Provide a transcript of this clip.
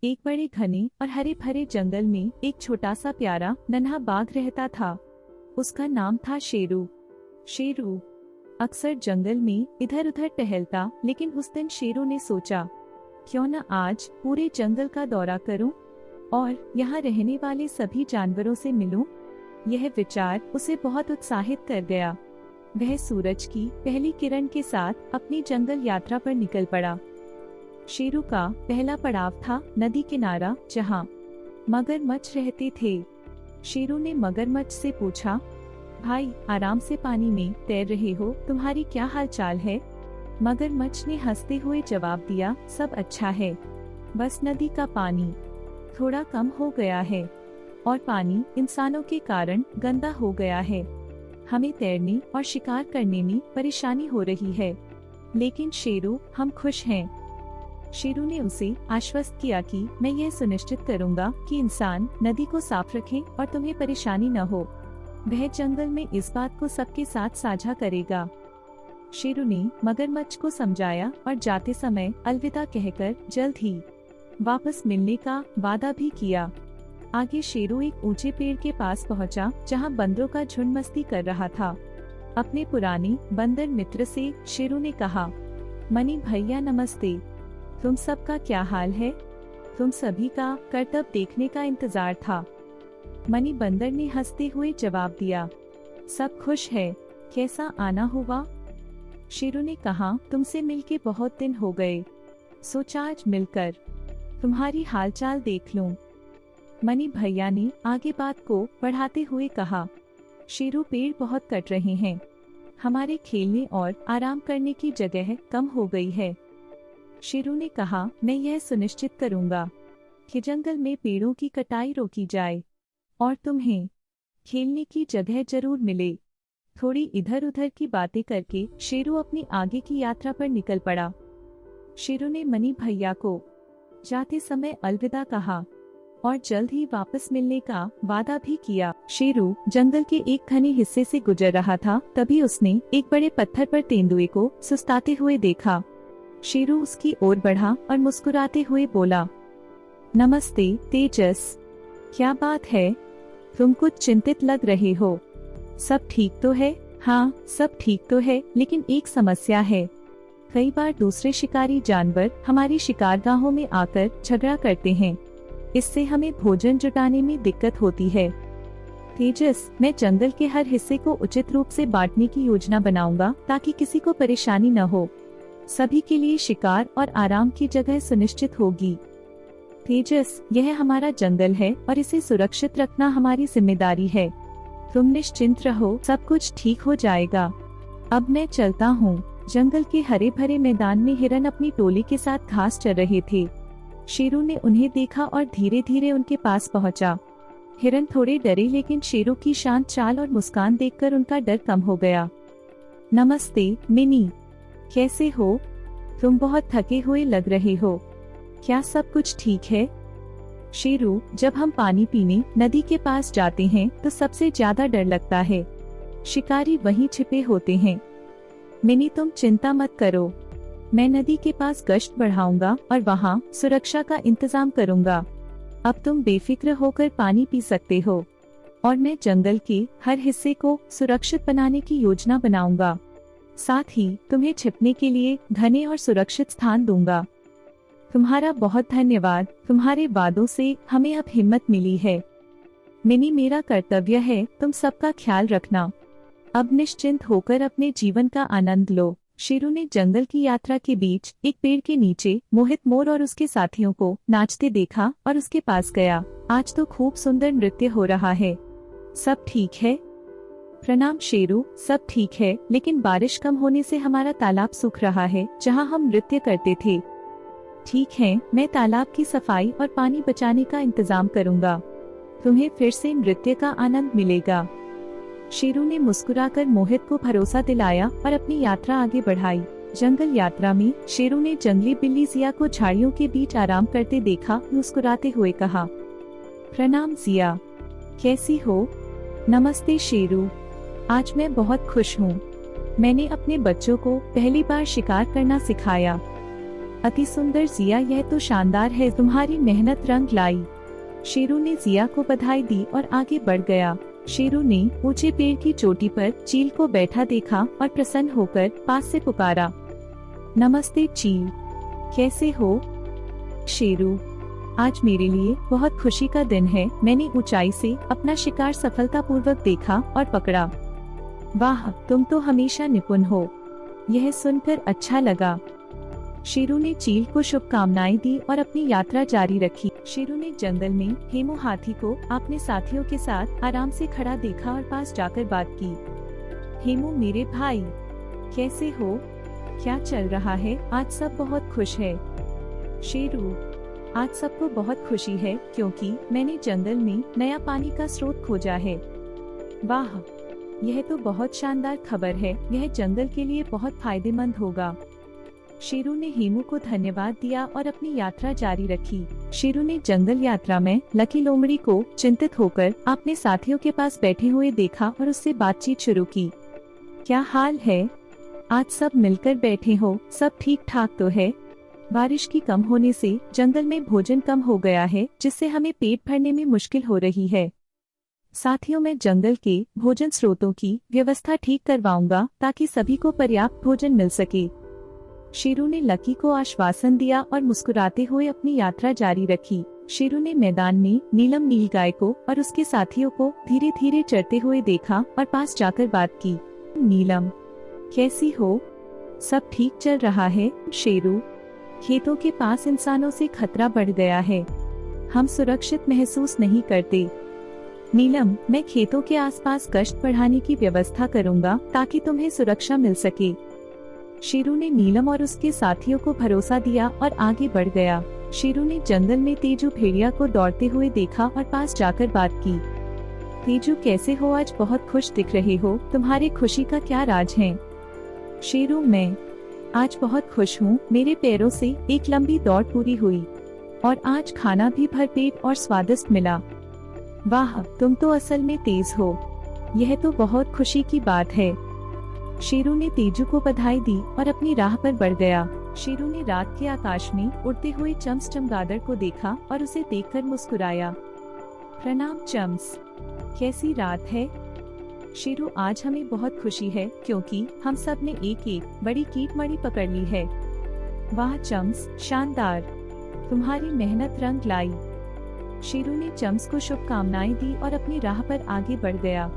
एक बड़े घने और हरे भरे जंगल में एक छोटा सा प्यारा नन्हा बाघ रहता था। उसका नाम था शेरू। शेरू अक्सर जंगल में इधर उधर टहलता, लेकिन उस दिन शेरू ने सोचा, क्यों न आज पूरे जंगल का दौरा करूं और यहाँ रहने वाले सभी जानवरों से मिलूं। यह विचार उसे बहुत उत्साहित कर गया। वह सूरज की पहली किरण के साथ अपनी जंगल यात्रा पर निकल पड़ा। शेरू का पहला पड़ाव था नदी किनारा, जहाँ मगरमच्छ रहते थे। शेरू ने मगरमच्छ से पूछा, भाई, आराम से पानी में तैर रहे हो, तुम्हारी क्या हाल चाल है? मगरमच्छ ने हंसते हुए जवाब दिया, सब अच्छा है, बस नदी का पानी थोड़ा कम हो गया है और पानी इंसानों के कारण गंदा हो गया है। हमें तैरने और शिकार करने में परेशानी हो रही है, लेकिन शेरू, हम खुश हैं। शेरू ने उसे आश्वस्त किया कि मैं यह सुनिश्चित करूंगा कि इंसान नदी को साफ रखें और तुम्हें परेशानी न हो। वह जंगल में इस बात को सबके साथ साझा करेगा। शेरू ने मगरमच्छ को समझाया और जाते समय अलविदा कहकर जल्द ही वापस मिलने का वादा भी किया। आगे शेरू एक ऊंचे पेड़ के पास पहुंचा, जहां बंदरों का झुंड मस्ती कर रहा था। अपने पुराने बंदर मित्र से शेरू ने कहा, मनी भैया नमस्ते, तुम सबका क्या हाल है? तुम सभी का करतब देखने का इंतजार था। मनी बंदर ने हंसते हुए जवाब दिया, सब खुश है, कैसा आना हुआ? शेरू ने कहा, तुमसे मिलके बहुत दिन हो गए, सोचा आज मिलकर तुम्हारी हालचाल देख लूं। मनी भैया ने आगे बात को बढ़ाते हुए कहा, शेरू, पेड़ बहुत कट रहे हैं, हमारे खेलने और आराम करने की जगह कम हो गई है। शेरू ने कहा, मैं यह सुनिश्चित करूंगा कि जंगल में पेड़ों की कटाई रोकी जाए और तुम्हें खेलने की जगह जरूर मिले। थोड़ी इधर उधर की बातें करके शेरू अपनी आगे की यात्रा पर निकल पड़ा। शेरू ने मनी भैया को जाते समय अलविदा कहा और जल्द ही वापस मिलने का वादा भी किया। शेरू जंगल के एक घने हिस्से से गुजर रहा था, तभी उसने एक बड़े पत्थर पर तेंदुए को सुस्ताते हुए देखा। शेरू उसकी ओर बढ़ा और मुस्कुराते हुए बोला, नमस्ते तेजस, क्या बात है, तुम कुछ चिंतित लग रहे हो, सब ठीक तो है? हाँ, सब ठीक तो है, लेकिन एक समस्या है। कई बार दूसरे शिकारी जानवर हमारी शिकारगाहों में आकर झगड़ा करते हैं, इससे हमें भोजन जुटाने में दिक्कत होती है। तेजस, मैं जंगल के हर हिस्से को उचित रूप से बांटने की योजना बनाऊंगा ताकि किसी को परेशानी न हो। सभी के लिए शिकार और आराम की जगह सुनिश्चित होगी। तेजस, यह हमारा जंगल है और इसे सुरक्षित रखना हमारी जिम्मेदारी है। तुम निश्चिंत रहो, सब कुछ ठीक हो जाएगा। अब मैं चलता हूँ। जंगल के हरे भरे मैदान में हिरन अपनी टोली के साथ घास चर रहे थे। शेरू ने उन्हें देखा और धीरे धीरे उनके पास पहुँचा। हिरन थोड़े डरे, लेकिन शेरू की शांत चाल और मुस्कान देखकर उनका डर कम हो गया। नमस्ते मिनी, कैसे हो? तुम बहुत थके हुए लग रहे हो, क्या सब कुछ ठीक है? शेरू, जब हम पानी पीने नदी के पास जाते हैं तो सबसे ज्यादा डर लगता है, शिकारी वहीं छिपे होते हैं। मिनी, तुम चिंता मत करो, मैं नदी के पास गश्त बढ़ाऊंगा और वहाँ सुरक्षा का इंतजाम करूंगा। अब तुम बेफिक्र होकर पानी पी सकते हो और मैं जंगल के हर हिस्से को सुरक्षित बनाने की योजना बनाऊंगा। साथ ही तुम्हें छिपने के लिए घने और सुरक्षित स्थान दूंगा। तुम्हारा बहुत धन्यवाद, तुम्हारे वादों से हमें अब हिम्मत मिली है। मिनी, मेरा कर्तव्य है तुम सबका ख्याल रखना। अब निश्चिंत होकर अपने जीवन का आनंद लो। शेरू ने जंगल की यात्रा के बीच एक पेड़ के नीचे मोहित मोर और उसके साथियों को नाचते देखा और उसके पास गया। आज तो खूब सुंदर नृत्य हो रहा है, सब ठीक है? प्रणाम शेरू, सब ठीक है, लेकिन बारिश कम होने से हमारा तालाब सूख रहा है जहाँ हम नृत्य करते थे। ठीक है, मैं तालाब की सफाई और पानी बचाने का इंतजाम करूंगा, तुम्हें फिर से नृत्य का आनंद मिलेगा। शेरू ने मुस्कुराकर मोहित को भरोसा दिलाया और अपनी यात्रा आगे बढ़ाई। जंगल यात्रा में शेरू ने जंगली बिल्ली जिया को झाड़ियों के बीच आराम करते देखा। मुस्कुराते हुए कहा, प्रणाम जिया, कैसी हो? नमस्ते शेरू, आज मैं बहुत खुश हूँ। मैंने अपने बच्चों को पहली बार शिकार करना सिखाया। अति सुंदर जिया, यह तो शानदार है, तुम्हारी मेहनत रंग लाई। शेरू ने जिया को बधाई दी और आगे बढ़ गया। शेरू ने ऊंचे पेड़ की चोटी पर चील को बैठा देखा और प्रसन्न होकर पास से पुकारा, नमस्ते चील, कैसे हो? शेरू, आज मेरे लिए बहुत खुशी का दिन है, मैंने ऊंचाई से अपना शिकार सफलतापूर्वक देखा और पकड़ा। वाह, तुम तो हमेशा निपुण हो, यह सुनकर अच्छा लगा। शेरू ने चील को शुभकामनाएं दी और अपनी यात्रा जारी रखी। शेरू ने जंगल में हेमू हाथी को अपने साथियों के साथ आराम से खड़ा देखा और पास जाकर बात की। हेमू मेरे भाई, कैसे हो? क्या चल रहा है? आज सब बहुत खुश है। शेरू, आज सबको बहुत खुशी है क्योंकि मैंने जंगल में नया पानी का स्रोत खोजा है। वाह, यह तो बहुत शानदार खबर है, यह जंगल के लिए बहुत फायदेमंद होगा। शेरू ने हेमू को धन्यवाद दिया और अपनी यात्रा जारी रखी। शेरू ने जंगल यात्रा में लकी लोमड़ी को चिंतित होकर अपने साथियों के पास बैठे हुए देखा और उससे बातचीत शुरू की। क्या हाल है? आज सब मिलकर बैठे हो, सब ठीक ठाक तो है? बारिश की कम होने से जंगल में भोजन कम हो गया है, जिससे हमें पेट भरने में मुश्किल हो रही है। साथियों, मैं जंगल के भोजन स्रोतों की व्यवस्था ठीक करवाऊंगा ताकि सभी को पर्याप्त भोजन मिल सके। शेरू ने लकी को आश्वासन दिया और मुस्कुराते हुए अपनी यात्रा जारी रखी। शेरू ने मैदान में नीलम नीलगाय को और उसके साथियों को धीरे धीरे चढ़ते हुए देखा और पास जाकर बात की। नीलम, कैसी हो? सब ठीक चल रहा है? शेरू, खेतों के पास इंसानों से खतरा बढ़ गया है, हम सुरक्षित महसूस नहीं करते। नीलम, मैं खेतों के आसपास गश्त बढ़ाने की व्यवस्था करूंगा ताकि तुम्हें सुरक्षा मिल सके। शेरू ने नीलम और उसके साथियों को भरोसा दिया और आगे बढ़ गया। शेरू ने जंगल में तेजू भेड़िया को दौड़ते हुए देखा और पास जाकर बात की। तेजू, कैसे हो? आज बहुत खुश दिख रहे हो, तुम्हारी खुशी का क्या राज है? शेरू, मैं आज बहुत खुश हूँ, मेरे पैरों से एक लंबी दौड़ पूरी हुई और आज खाना भी भरपेट और स्वादिष्ट मिला। वाह, तुम तो असल में तेज हो, यह तो बहुत खुशी की बात है। शेरू ने तेजू को बधाई दी और अपनी राह पर बढ़ गया। शेरू ने रात के आकाश में उड़ते हुए चम्स चमगादड़ को देखा और उसे देखकर मुस्कुराया। प्रणाम चम्स, कैसी रात है? शेरू, आज हमें बहुत खुशी है क्योंकि हम सब ने एक एक बड़ी कीटमणि पकड़ ली है। वाह चम्स, शानदार, तुम्हारी मेहनत रंग लाई। शेरू ने चम्स को शुभकामनाएं दी और अपनी राह पर आगे बढ़ गया।